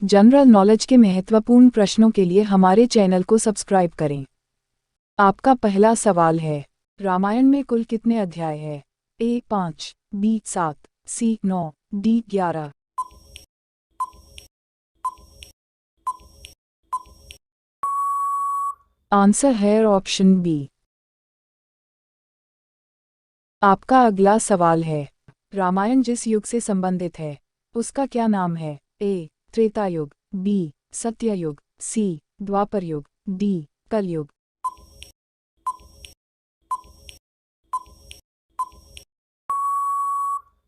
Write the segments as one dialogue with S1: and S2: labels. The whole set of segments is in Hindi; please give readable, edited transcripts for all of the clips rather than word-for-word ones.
S1: जनरल नॉलेज के महत्वपूर्ण प्रश्नों के लिए हमारे चैनल को सब्सक्राइब करें। आपका पहला सवाल है, रामायण में कुल कितने अध्याय हैं? ए 5, बी 7, सी 9, डी 11। आंसर है ऑप्शन बी। आपका अगला सवाल है, रामायण जिस युग से संबंधित है उसका क्या नाम है? ए त्रेता युग, बी सत्ययुग, सी द्वापर युग, डी कलयुग।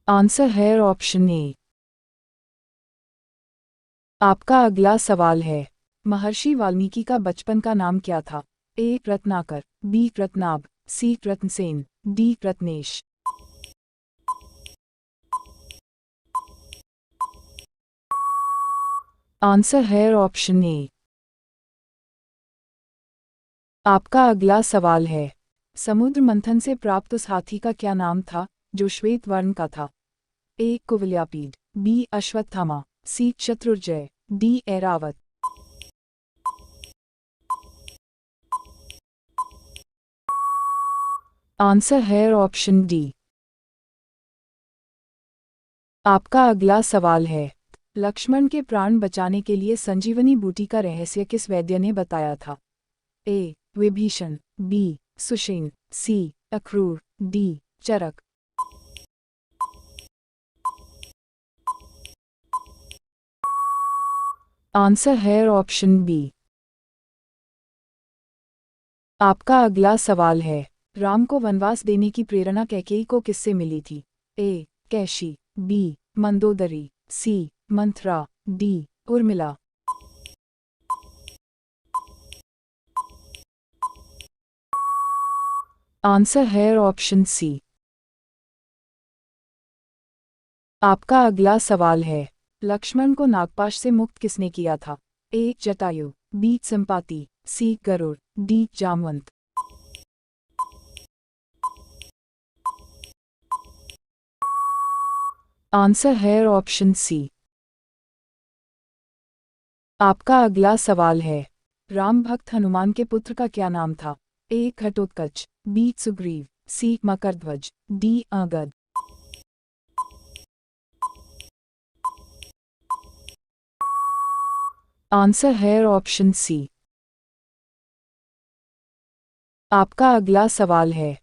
S1: आंसर है ऑप्शन ए। आपका अगला सवाल है, महर्षि वाल्मीकि का बचपन का नाम क्या था? ए रत्नाकर, बी रत्नाभ, सी रत्नसेन, डी रत्नेश। आंसर है ऑप्शन ए। आपका अगला सवाल है, समुद्र मंथन से प्राप्त उस हाथी का क्या नाम था जो श्वेत वर्ण का था? ए कुवलयापीड, बी अश्वत्थामा, सी शत्रुंजय, डी ऐरावत। आंसर है ऑप्शन डी। आपका अगला सवाल है, लक्ष्मण के प्राण बचाने के लिए संजीवनी बूटी का रहस्य किस वैद्य ने बताया था? ए विभीषण, बी सुषेण, सी अक्रूर, डी चरक। आंसर है ऑप्शन बी। आपका अगला सवाल है, राम को वनवास देने की प्रेरणा कैकेयी को किससे मिली थी? ए कैशी, बी मंदोदरी, सी मंथरा, डी उर्मिला। आंसर है ऑप्शन सी। आपका अगला सवाल है, लक्ष्मण को नागपाश से मुक्त किसने किया था? ए जटायु, बी संपाति, सी गरुड़, डी जामवंत। आंसर है ऑप्शन सी। आपका अगला सवाल है, राम भक्त हनुमान के पुत्र का क्या नाम था? ए घटोत्कच, बी सुग्रीव, सी मकरध्वज, डी अंगद। आंसर है ऑप्शन सी। आपका अगला सवाल है,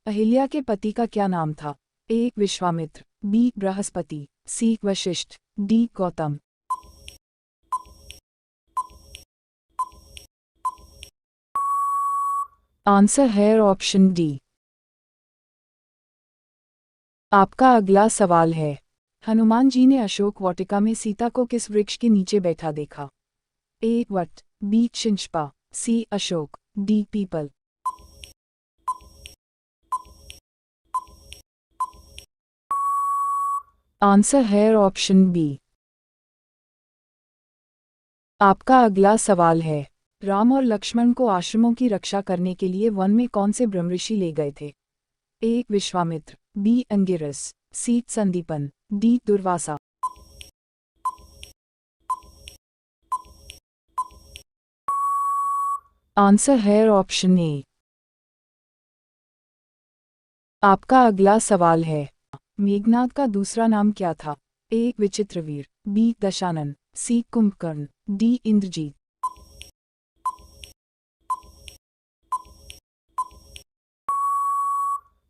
S1: अहिल्या के पति का क्या नाम था? ए विश्वामित्र, बी बृहस्पति, सी वशिष्ठ, डी गौतम। आंसर है ऑप्शन डी। आपका अगला सवाल है, हनुमान जी ने अशोक वाटिका में सीता को किस वृक्ष के नीचे बैठा देखा? ए वट, बी शिंशपा, सी अशोक, डी पीपल। आंसर है ऑप्शन बी। आपका अगला सवाल है, राम और लक्ष्मण को आश्रमों की रक्षा करने के लिए वन में कौन से ब्रह्मऋषि ले गए थे? ए विश्वामित्र, बी अंगिरस, सी संदीपन, डी दुर्वासा। आंसर है ऑप्शन ए। आपका अगला सवाल है, मेघनाद का दूसरा नाम क्या था? ए विचित्रवीर, बी दशानन, सी कुंभकर्ण, डी इंद्रजीत।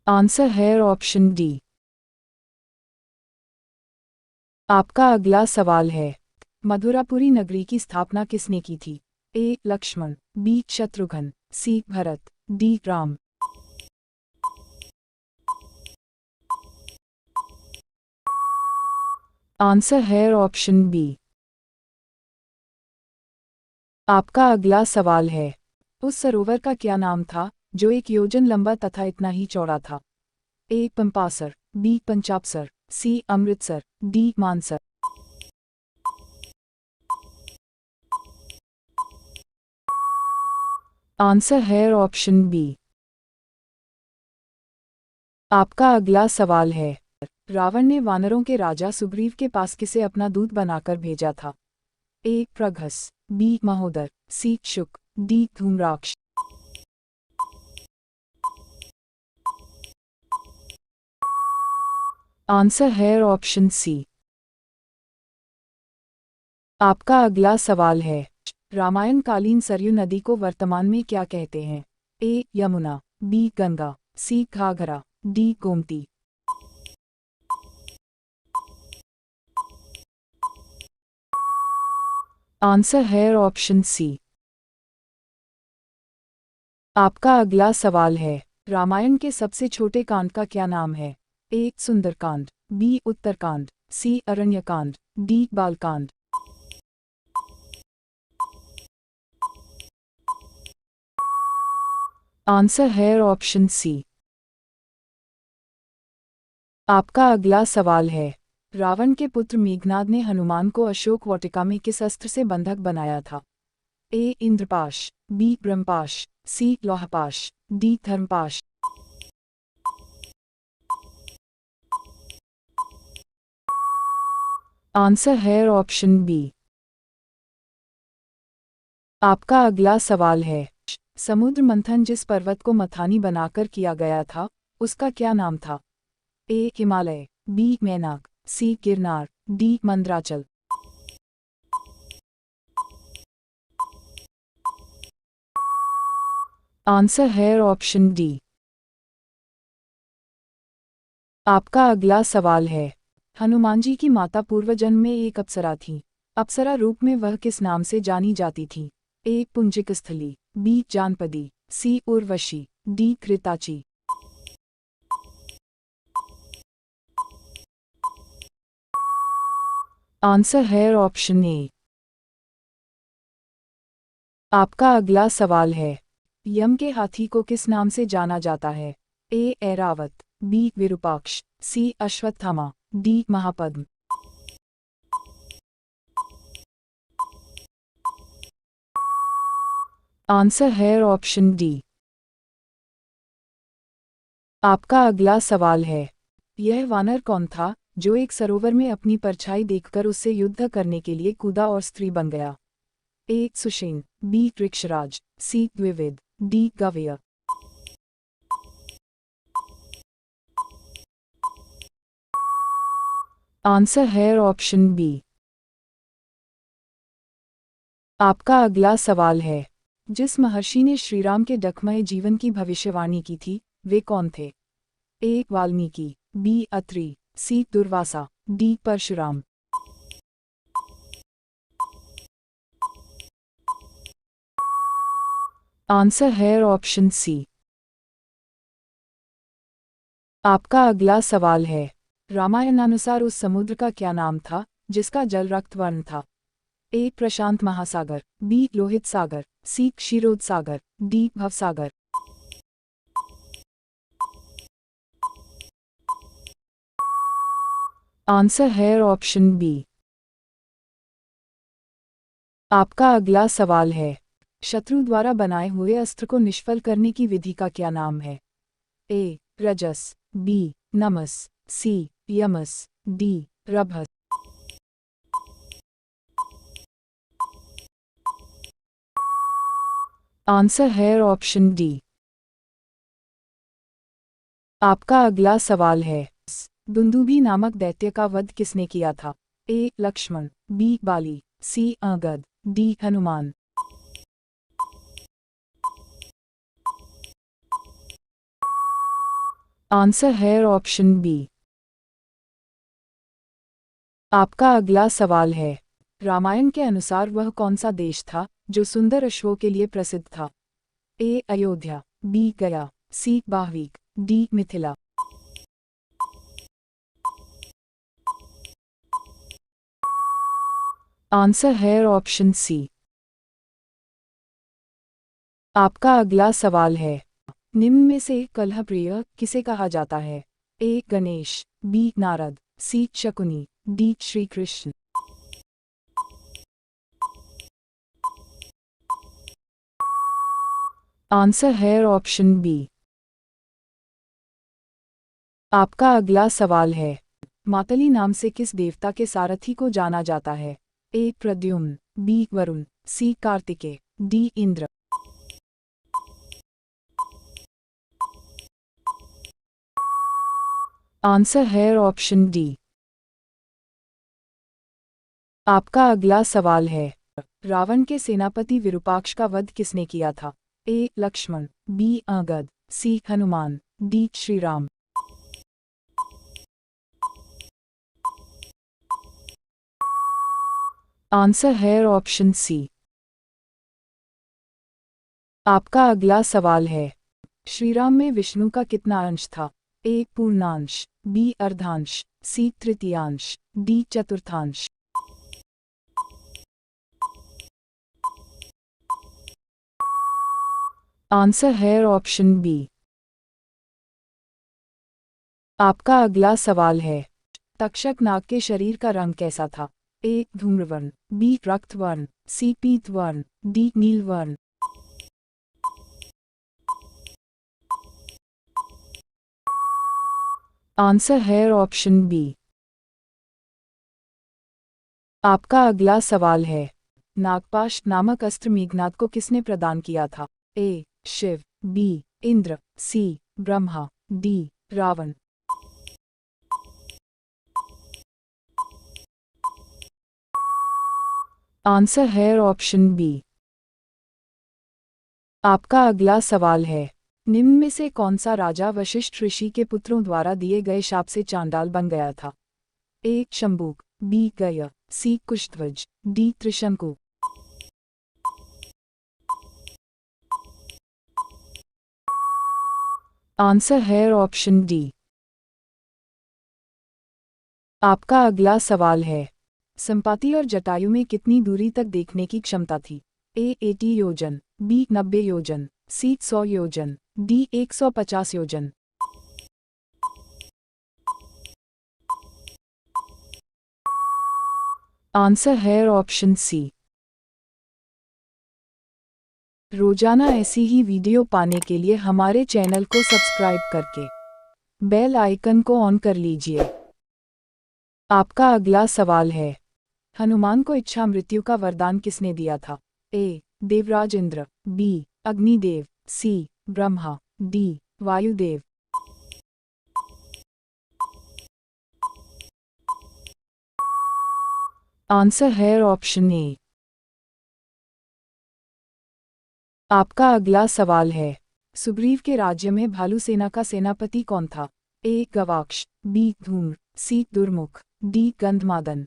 S1: आंसर है ऑप्शन डी। आपका अगला सवाल है, मथुरापुरी नगरी की स्थापना किसने की थी? ए लक्ष्मण, बी शत्रुघ्न, सी भरत, डी राम। आंसर है ऑप्शन बी। आपका अगला सवाल है, उस सरोवर का क्या नाम था जो 1 योजन लंबा तथा इतना ही चौड़ा था? ए पंपासर, बी पंचापसर, सी अमृतसर, डी मानसर। आंसर है ऑप्शन बी। आपका अगला सवाल है, रावण ने वानरों के राजा सुग्रीव के पास किसे अपना दूत बनाकर भेजा था? ए प्रघस, बी महोदर, सी शुक, डी धूम्राक्ष। आंसर है ऑप्शन सी। आपका अगला सवाल है, रामायण कालीन सरयू नदी को वर्तमान में क्या कहते हैं? ए यमुना, बी गंगा, सी घाघरा, डी गोमती। आंसर है ऑप्शन सी। आपका अगला सवाल है, रामायण के सबसे छोटे कांड का क्या नाम है? ए सुंदरकांड, बी उत्तरकांड, सी अरण्यकांड, डी बालकांड। आंसर है ऑप्शन सी। आपका अगला सवाल है, रावण के पुत्र मेघनाद ने हनुमान को अशोक वाटिका में किस अस्त्र से बंधक बनाया था? ए इंद्रपाश, बी ब्रह्मपाश, सी लौहपाश, डी धर्मपाश। आंसर है ऑप्शन बी। आपका अगला सवाल है, समुद्र मंथन जिस पर्वत को मथानी बनाकर किया गया था, उसका क्या नाम था? ए हिमालय, बी मैनाक, सी गिरनार, डी मंदराचल। आंसर है ऑप्शन डी। आपका अगला सवाल है, हनुमान जी की माता पूर्व जन्म में एक अप्सरा थी। अप्सरा रूप में वह किस नाम से जानी जाती थी? ए पुंजिक स्थली, बी जानपदी, सी उर्वशी, डी घृताची। आंसर है ऑप्शन ए। आपका अगला सवाल है, यम के हाथी को किस नाम से जाना जाता है? ए ऐरावत, बी विरूपाक्ष, सी अश्वत्थामा, डी महापद्म। आंसर है ऑप्शन डी। आपका अगला सवाल है, यह वानर कौन था जो एक सरोवर में अपनी परछाई देखकर उससे युद्ध करने के लिए कूदा और स्त्री बन गया? ए सुषेण, बी वृक्षराज, सी द्विविद, डी गव्य। आंसर है ऑप्शन बी। आपका अगला सवाल है, जिस महर्षि ने श्रीराम के डकमय जीवन की भविष्यवाणी की थी, वे कौन थे? ए वाल्मीकि, बी अत्रि, सी दुर्वासा, डी परशुराम। आंसर है ऑप्शन सी। आपका अगला सवाल है, रामायणानुसार उस समुद्र का क्या नाम था जिसका जल रक्त वर्ण था? ए प्रशांत महासागर, बी लोहित सागर, सी क्षीरोद सागर, डी भवसागर। आंसर है ऑप्शन बी। आपका अगला सवाल है, शत्रु द्वारा बनाए हुए अस्त्र को निष्फल करने की विधि का क्या नाम है? ए रजस, बी नमस, सी यमस, डी रभस। आंसर है ऑप्शन डी। आपका अगला सवाल है, दुंदुभी नामक दैत्य का वध किसने किया था? ए लक्ष्मण, बी बाली, सी अंगद, डी हनुमान। आंसर है ऑप्शन बी। आपका अगला सवाल है, रामायण के अनुसार वह कौन सा देश था जो सुंदर अश्वों के लिए प्रसिद्ध था? ए अयोध्या, बी गया, सी बाहवीक, डी मिथिला। आंसर है ऑप्शन सी। आपका अगला सवाल है, निम्न में से कलह प्रिय किसे कहा जाता है? ए गणेश, बी नारद, सी शकुनी, डी श्री कृष्ण। आंसर है ऑप्शन बी। आपका अगला सवाल है, मातली नाम से किस देवता के सारथी को जाना जाता है? ए प्रद्युम्न, बी वरुण, सी कार्तिकेय, डी इंद्र। आंसर है ऑप्शन डी। आपका अगला सवाल है, रावण के सेनापति विरूपाक्ष का वध किसने किया था? ए लक्ष्मण, बी अंगद, सी हनुमान, डी श्री राम। आंसर है ऑप्शन सी। आपका अगला सवाल है, श्रीराम में विष्णु का कितना अंश था? ए पूर्णांश, बी अर्धांश, सी तृतीयांश, डी चतुर्थांश। आंसर है ऑप्शन बी। आपका अगला सवाल है, तक्षक नाग के शरीर का रंग कैसा था? ए धूम्रवर्ण, बी रक्तवर्ण, सी पीतवर्ण, डी नीलवर्ण। आंसर है ऑप्शन बी। आपका अगला सवाल है, नागपाश नामक अस्त्र मेघनाद को किसने प्रदान किया था? ए शिव, बी इंद्र, सी ब्रह्मा, डी रावण। आंसर है ऑप्शन बी। आपका अगला सवाल है, निम्न में से कौन सा राजा वशिष्ठ ऋषि के पुत्रों द्वारा दिए गए शाप से चांडाल बन गया था? ए शंबुक, बी गय, सी कुशध्वज, डी त्रिशंकु। आंसर है ऑप्शन डी। आपका अगला सवाल है, संपाति और जटायु में कितनी दूरी तक देखने की क्षमता थी? ए 80 योजन, बी 90 योजन, सी 100 योजन, डी 150 योजन। आंसर है ऑप्शन सी। रोजाना ऐसी ही वीडियो पाने के लिए हमारे चैनल को सब्सक्राइब करके बेल आइकन को ऑन कर लीजिए। आपका अगला सवाल है, हनुमान को इच्छा मृत्यु का वरदान किसने दिया था? ए देवराज इंद्र, बी अग्निदेव, सी ब्रह्मा, डी वायुदेव। आंसर है ऑप्शन ए। आपका अगला सवाल है, सुग्रीव के राज्य में भालू सेना का सेनापति कौन था? ए गवाक्ष, बी धूम्र, सी दुर्मुख, डी गंधमादन।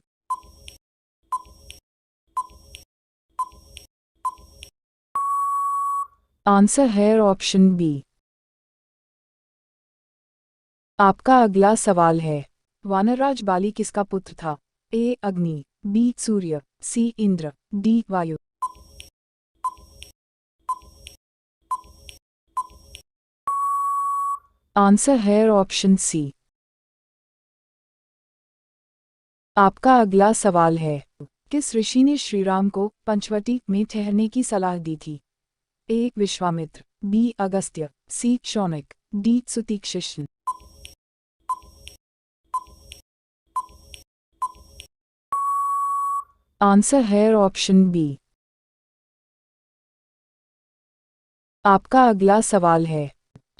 S1: आंसर है ऑप्शन बी। आपका अगला सवाल है, वानरराज बाली किसका पुत्र था? ए अग्नि, बी सूर्य, सी इंद्र, डी वायु। आंसर है ऑप्शन सी। आपका अगला सवाल है, किस ऋषि ने श्रीराम को पंचवटी में ठहरने की सलाह दी थी? ए विश्वामित्र, बी अगस्त्य, सी शौनक, डी सुतीक्षिशन। आंसर है ऑप्शन बी। आपका अगला सवाल है,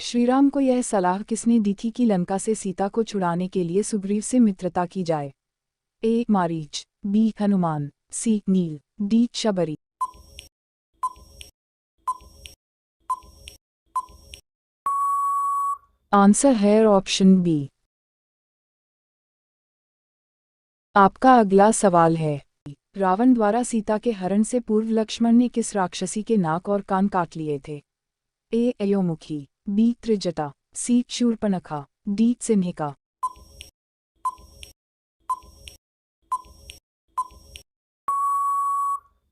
S1: श्रीराम को यह सलाह किसने दी थी कि लंका से सीता को छुड़ाने के लिए सुग्रीव से मित्रता की जाए? ए मारीच, बी हनुमान, सी नील, डी शबरी। आंसर है ऑप्शन बी। आपका अगला सवाल है, रावण द्वारा सीता के हरण से पूर्व लक्ष्मण ने किस राक्षसी के नाक और कान काट लिए थे? ए अयोमुखी, बी त्रिजटा, सी शूर्पणखा, डी सिंहिका।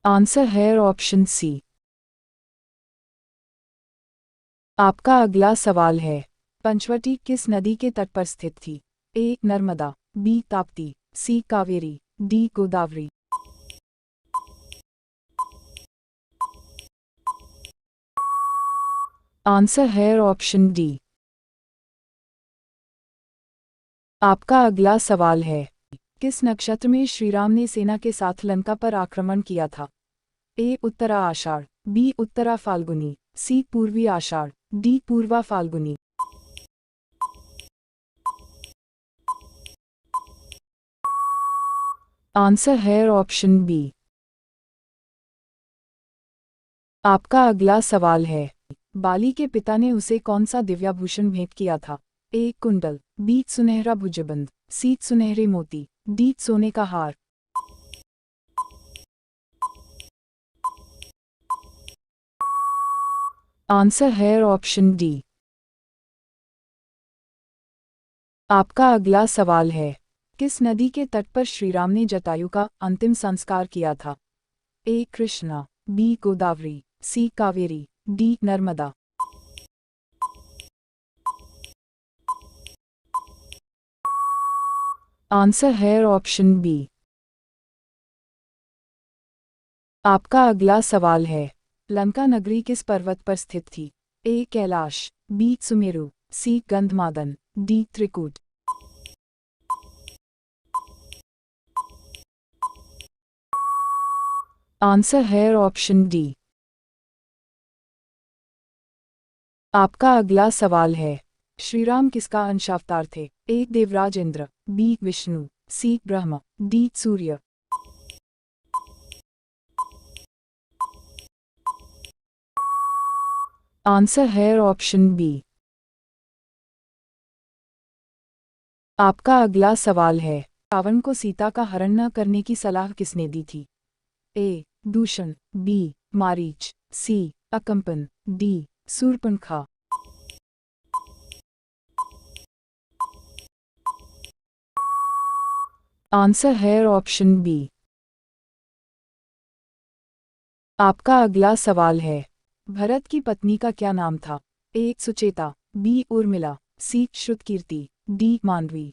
S1: आंसर है ऑप्शन सी। आपका अगला सवाल है, पंचवटी किस नदी के तट पर स्थित थी? ए नर्मदा, बी ताप्ती, सी कावेरी, डी गोदावरी। आंसर है ऑप्शन डी। आपका अगला सवाल है, किस नक्षत्र में श्रीराम ने सेना के साथ लंका पर आक्रमण किया था? ए. उत्तरा आषाढ़, बी. उत्तरा फाल्गुनी, सी. पूर्वी आषाढ़, डी. पूर्वा फाल्गुनी। आंसर है ऑप्शन बी। आपका अगला सवाल है, बाली के पिता ने उसे कौन सा दिव्याभूषण भेंट किया था? ए. कुंडल, बी. सुनहरा भुजबंद, सी. सुनहरे मोती, डी. सोने का हार। आंसर है ऑप्शन डी। आपका अगला सवाल है, किस नदी के तट पर श्रीराम ने जटायु का अंतिम संस्कार किया था? ए. कृष्णा, बी. गोदावरी, सी. कावेरी, डी. नर्मदा। आंसर है ऑप्शन बी। आपका अगला सवाल है, लंका नगरी किस पर्वत पर स्थित थी? ए. कैलाश, बी. सुमेरु, सी. गंधमादन, डी. त्रिकूट। आंसर है ऑप्शन डी। आपका अगला सवाल है, श्रीराम किसका अंशावतार थे? ए. देवराज इंद्र, बी. विष्णु, सी. ब्रह्मा, डी. सूर्य। आंसर है ऑप्शन बी। आपका अगला सवाल है, रावण को सीता का हरण न करने की सलाह किसने दी थी? ए. दूषण, बी. मारीच, सी. अकंपन, डी. शूर्पणखा। आंसर है ऑप्शन बी। आपका अगला सवाल है, भरत की पत्नी का क्या नाम था? ए. सुचेता, बी. उर्मिला, सी. श्रुतकीर्ति, डी. मांडवी।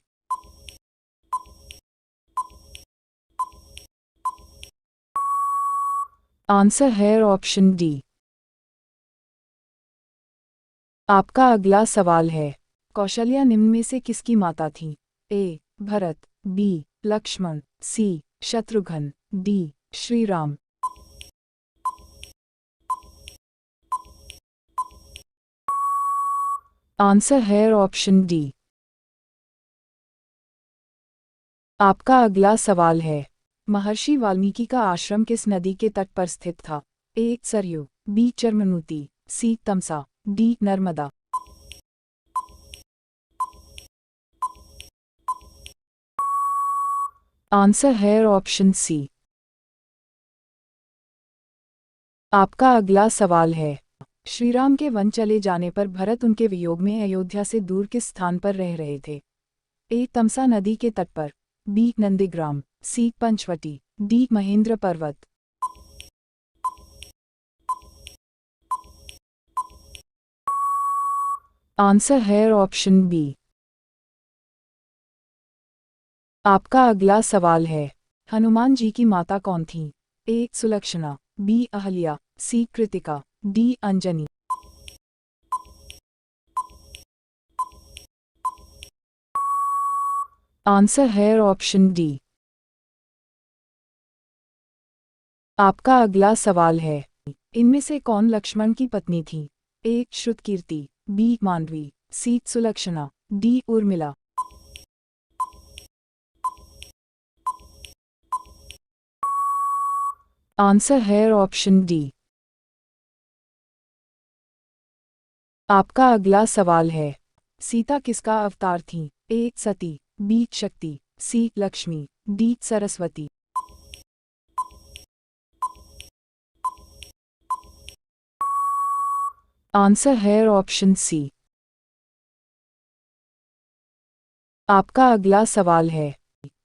S1: आंसर है ऑप्शन डी। आपका अगला सवाल है, कौशल्या निम्न में से किसकी माता थी? ए. भरत, बी. लक्ष्मण, सी. शत्रुघ्न, डी. श्रीराम। आंसर है ऑप्शन डी। आपका अगला सवाल है, महर्षि वाल्मीकि का आश्रम किस नदी के तट पर स्थित था? ए. सरयू, बी. चर्मनूती, सी. तमसा, डी. नर्मदा। आंसर है ऑप्शन सी। आपका अगला सवाल है, श्रीराम के वन चले जाने पर भरत उनके वियोग में अयोध्या से दूर किस स्थान पर रह रहे थे? ए. तमसा नदी के तट पर, बी. नंदीग्राम, सी. पंचवटी, डी. महेंद्र पर्वत। आंसर है ऑप्शन बी। आपका अगला सवाल है, हनुमान जी की माता कौन थी? ए. सुलक्षणा, बी. अहल्या, सी. कृतिका, डी. अंजनी। आंसर है ऑप्शन डी। आपका अगला सवाल है, इनमें से कौन लक्ष्मण की पत्नी थी? ए. श्रुतकीर्ति, बी. मांडवी, सी. सुलक्षणा, डी. उर्मिला। आंसर है ऑप्शन डी। आपका अगला सवाल है, सीता किसका अवतार थी? ए. सती, बी. शक्ति, सी. लक्ष्मी, डी. सरस्वती। आंसर है ऑप्शन सी। आपका अगला सवाल है,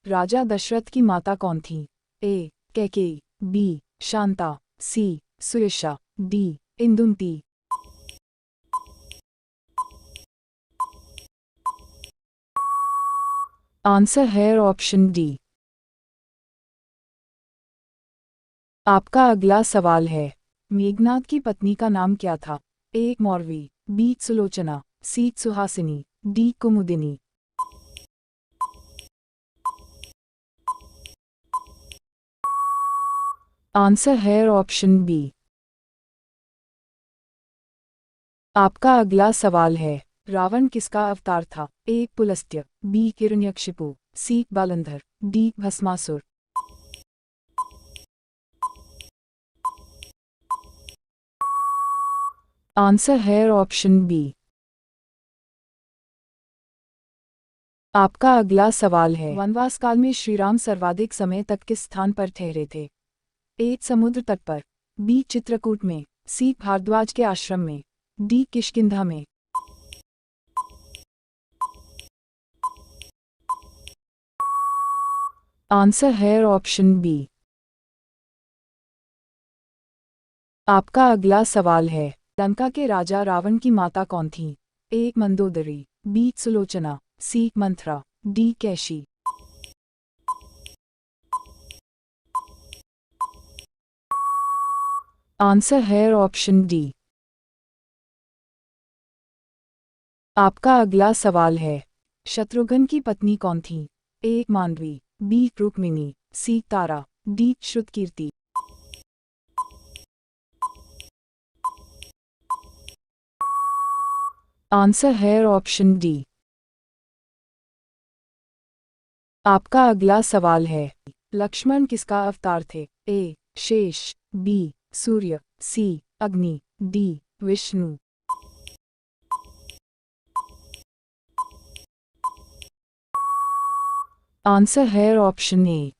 S1: राजा दशरथ की माता कौन थी? ए. कैकेयी, बी. शांता, सी. सुयशा, डी. इंदुमती। आंसर है ऑप्शन डी। आपका अगला सवाल है, मेघनाद की पत्नी का नाम क्या था? ए. मौरवी, बी. सुलोचना, सी. सुहासिनी, डी. कुमुदिनी। आंसर है ऑप्शन बी। आपका अगला सवाल है, रावण किसका अवतार था? ए पुलस्त्य, बी हिरण्यकशिपु, सी बालंधर, डी भस्मासुर। आंसर है ऑप्शन बी। आपका अगला सवाल है, वनवास काल में श्रीराम सर्वाधिक समय तक किस स्थान पर ठहरे थे? ए समुद्र तट पर, बी चित्रकूट में, सी भारद्वाज के आश्रम में, डी किष्किंधा में। आंसर है ऑप्शन बी। आपका अगला सवाल है, लंका के राजा रावण की माता कौन थी? ए मंदोदरी, बी सुलोचना, सी मंथरा, डी कैशी। आंसर है ऑप्शन डी। आपका अगला सवाल है, शत्रुघ्न की पत्नी कौन थी? ए मांडवी, बी रुक्मिणी, सी तारा, डी श्रुतकीर्ति। आंसर है ऑप्शन डी। आपका अगला सवाल है, लक्ष्मण किसका अवतार थे? ए शेष, बी सूर्य, सी अग्नि, डी विष्णु। आंसर है ऑप्शन ए।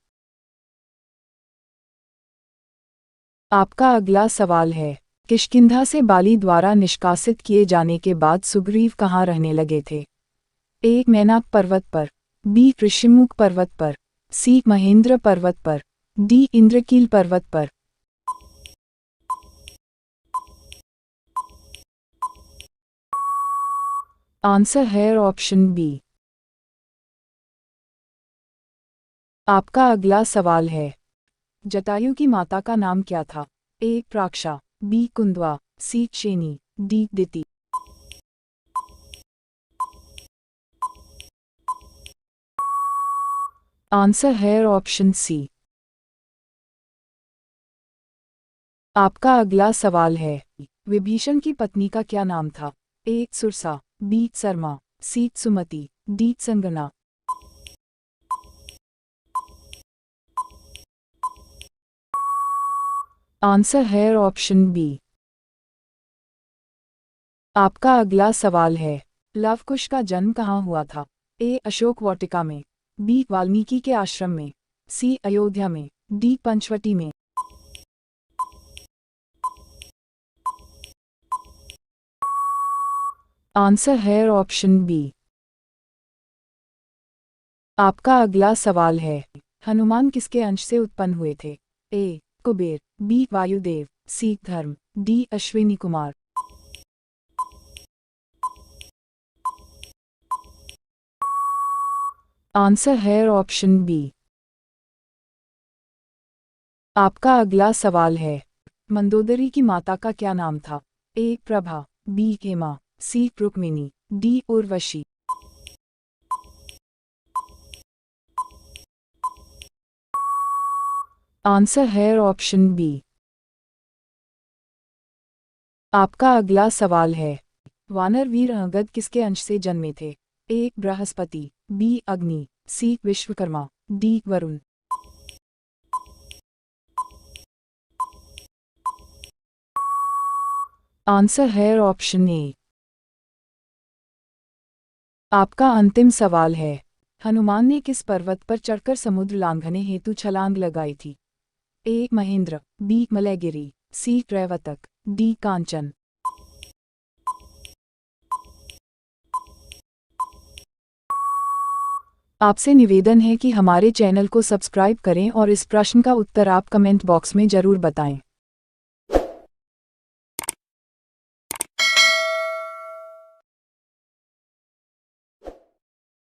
S1: आपका अगला सवाल है, किष्किंधा से बाली द्वारा निष्कासित किए जाने के बाद सुग्रीव कहाँ रहने लगे थे? ए मैनाक पर्वत पर, बी ऋषिमुख पर्वत पर, सी महेंद्र पर्वत पर, डी इंद्रकील पर्वत पर। आंसर है ऑप्शन बी। आपका अगला सवाल है, जटायु की माता का नाम क्या था? ए प्राक्षा, बी कुंदवा, सी शेनी, डी दिति। आंसर है ऑप्शन सी। आपका अगला सवाल है, विभीषण की पत्नी का क्या नाम था? ए सुरसा, बी शर्मा, सी सुमति, डी संगना। आंसर है ऑप्शन बी। आपका अगला सवाल है, लव कुश का जन्म कहाँ हुआ था? ए अशोक वाटिका में, बी वाल्मीकि के आश्रम में, सी अयोध्या में, डी पंचवटी में। आंसर है ऑप्शन बी। आपका अगला सवाल है, हनुमान किसके अंश से उत्पन्न हुए थे? ए कुबेर, बी वायुदेव, सी धर्म, डी अश्विनी कुमार। आंसर है ऑप्शन बी। आपका अगला सवाल है, मंदोदरी की माता का क्या नाम था? ए प्रभा, बी हेमा, सी रुक्मिणी, डी उर्वशी। आंसर है ऑप्शन बी। आपका अगला सवाल है, वानर वीर अंगद किसके अंश से जन्मे थे? ए बृहस्पति, बी अग्नि, सी विश्वकर्मा, डी वरुण। आंसर है ऑप्शन ए। आपका अंतिम सवाल है, हनुमान ने किस पर्वत पर चढ़कर समुद्र लांघने हेतु छलांग लगाई थी? ए महेंद्र, बी मलयगिरी, सी रैवतक, डी कांचन। आपसे निवेदन है कि हमारे चैनल को सब्सक्राइब करें और इस प्रश्न का उत्तर आप कमेंट बॉक्स में जरूर बताएं।